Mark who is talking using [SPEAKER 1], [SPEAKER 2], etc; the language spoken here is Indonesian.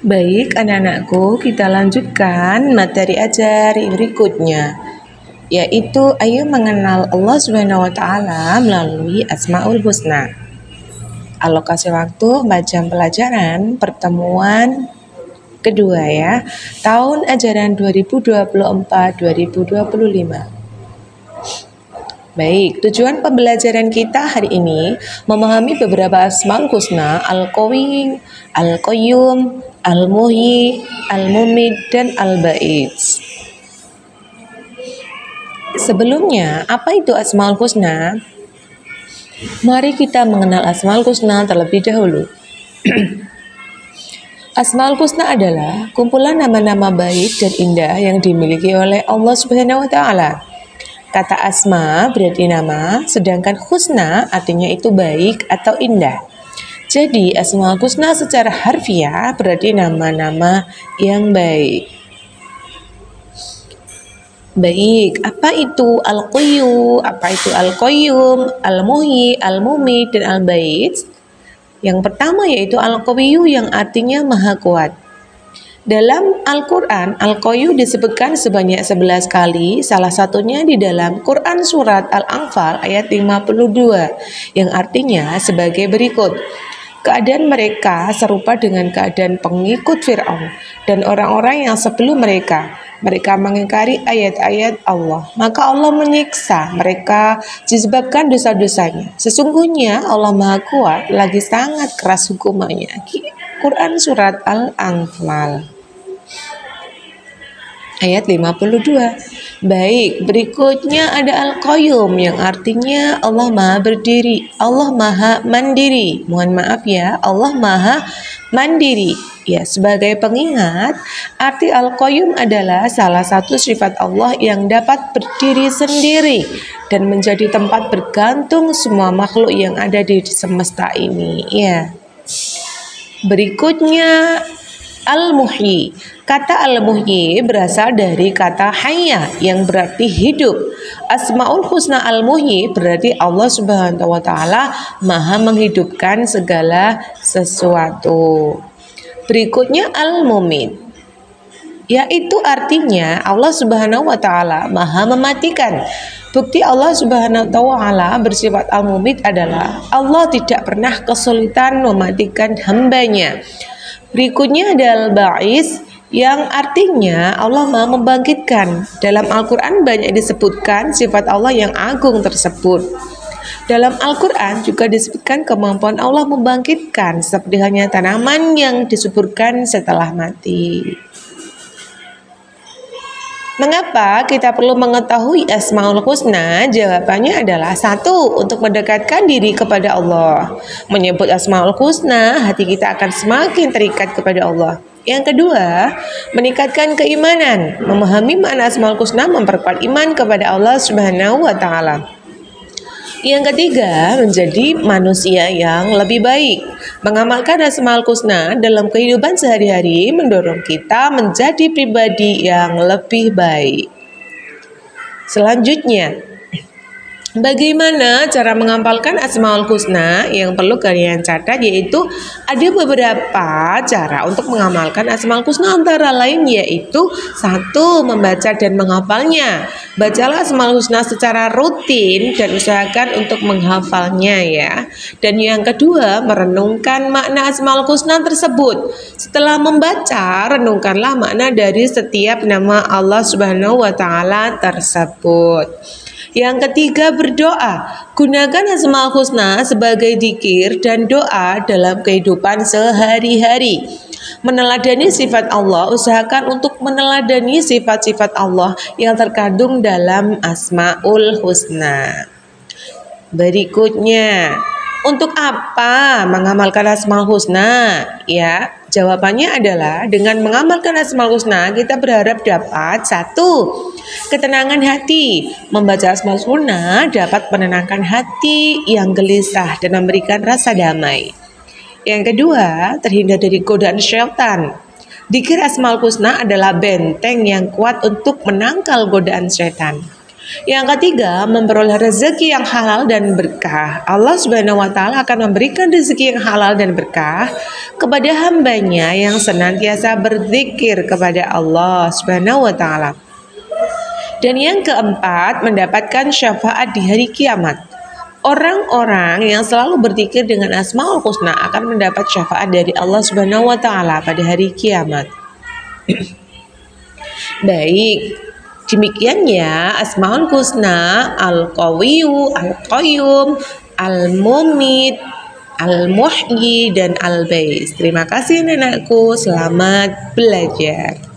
[SPEAKER 1] Baik, anak-anakku, kita lanjutkan materi ajar berikutnya, yaitu ayo mengenal Allah Subhanahu wa taala melalui Asmaul Husna. Alokasi waktu 4 jam pelajaran pertemuan kedua ya, tahun ajaran 2024-2025. Baik, tujuan pembelajaran kita hari ini memahami beberapa Asmaul Husna, Al-Qawi, Al-Qayyum, Al-Muhyi, Al-Mumit, dan Al-Ba'id. Sebelumnya, apa itu Asmaul Husna? Mari kita mengenal Asmaul Husna terlebih dahulu. Asmaul Husna adalah kumpulan nama-nama baik dan indah yang dimiliki oleh Allah Subhanahu wa taala. Kata asma berarti nama, sedangkan husna artinya itu baik atau indah. Jadi Asmaul Husna secara harfiah berarti nama-nama yang baik. Baik, apa itu Al-Qayyu, apa itu Al-Qayyum, Al-Muhyi, Al-Mumit, dan Al-Ba'id? Yang pertama yaitu Al-Qawiyyu yang artinya maha kuat. Dalam Al-Quran, Al-Qayyu disebutkan sebanyak 11 kali, salah satunya di dalam Quran Surat Al-Anfal ayat 52, yang artinya sebagai berikut. Keadaan mereka serupa dengan keadaan pengikut Fir'aun dan orang-orang yang sebelum mereka. Mereka mengingkari ayat-ayat Allah, maka Allah menyiksa mereka disebabkan dosa-dosanya. Sesungguhnya Allah Maha Kuat, lagi sangat keras hukumannya. Quran Surat Al-Anfal ayat 52. Baik, berikutnya ada Al-Qayyum yang artinya Allah Maha Berdiri, Allah Maha Mandiri. Mohon maaf ya, Allah Maha Mandiri. Ya, sebagai pengingat, arti Al-Qayyum adalah salah satu sifat Allah yang dapat berdiri sendiri dan menjadi tempat bergantung semua makhluk yang ada di semesta ini. Ya. Berikutnya Al-Muhyi. Kata Al-Muhyi berasal dari kata hayya yang berarti hidup. Asmaul Husna Al-Muhyi berarti Allah Subhanahu wa taala Maha menghidupkan segala sesuatu. Berikutnya Al-Mumit, yaitu artinya Allah Subhanahu wa taala Maha mematikan. Bukti Allah Subhanahu wa taala bersifat Al-Mumit adalah Allah tidak pernah kesulitan mematikan hambanya. Berikutnya ada Al-Ba'is yang artinya Allah Maha membangkitkan. Dalam Al-Quran banyak disebutkan sifat Allah yang agung tersebut. Dalam Al-Quran juga disebutkan kemampuan Allah membangkitkan seperti halnya tanaman yang disuburkan setelah mati. Mengapa kita perlu mengetahui Asmaul Husna? Jawabannya adalah 1. Untuk mendekatkan diri kepada Allah. Menyebut Asmaul Husna, hati kita akan semakin terikat kepada Allah. Yang kedua, meningkatkan keimanan. Memahami makna Asmaul Husna memperkuat iman kepada Allah Subhanahu wa taala. Yang ketiga, menjadi manusia yang lebih baik. Mengamalkan Asmaul Husna dalam kehidupan sehari-hari mendorong kita menjadi pribadi yang lebih baik. Selanjutnya, bagaimana cara mengamalkan Asmaul Husna? Yang perlu kalian catat yaitu ada beberapa cara untuk mengamalkan Asmaul Husna, antara lain yaitu 1. Membaca dan menghafalnya. Bacalah Asmaul Husna secara rutin dan usahakan untuk menghafalnya ya. Dan yang kedua, merenungkan makna Asmaul Husna tersebut. Setelah membaca, renungkanlah makna dari setiap nama Allah Subhanahu wa taala tersebut. Yang ketiga, berdoa. Gunakan Asmaul Husna sebagai dzikir dan doa dalam kehidupan sehari-hari. Meneladani sifat Allah, usahakan untuk meneladani sifat-sifat Allah yang terkandung dalam Asmaul Husna. Berikutnya, untuk apa mengamalkan Asmaul Husna? Ya, jawabannya adalah dengan mengamalkan Asmaul Husna kita berharap dapat 1. Ketenangan hati. Membaca Asmaul Husna dapat menenangkan hati yang gelisah dan memberikan rasa damai. Yang kedua, terhindar dari godaan syaitan. Dzikir Asmaul Husna adalah benteng yang kuat untuk menangkal godaan syaitan. Yang ketiga, memperoleh rezeki yang halal dan berkah. Allah Subhanahu wa taala akan memberikan rezeki yang halal dan berkah kepada hambanya yang senantiasa berzikir kepada Allah Subhanahu wa taala. Dan yang keempat, mendapatkan syafaat di hari kiamat. Orang-orang yang selalu berzikir dengan Asmaul Husna akan mendapat syafaat dari Allah Subhanahu wa taala pada hari kiamat. Baik, demikian ya Asmaul Husna, Al-Qawiyyu, Al-Qayyum, Al-Mumit, Al-Muhyi, dan Al-Bais. Terima kasih nenekku, selamat belajar.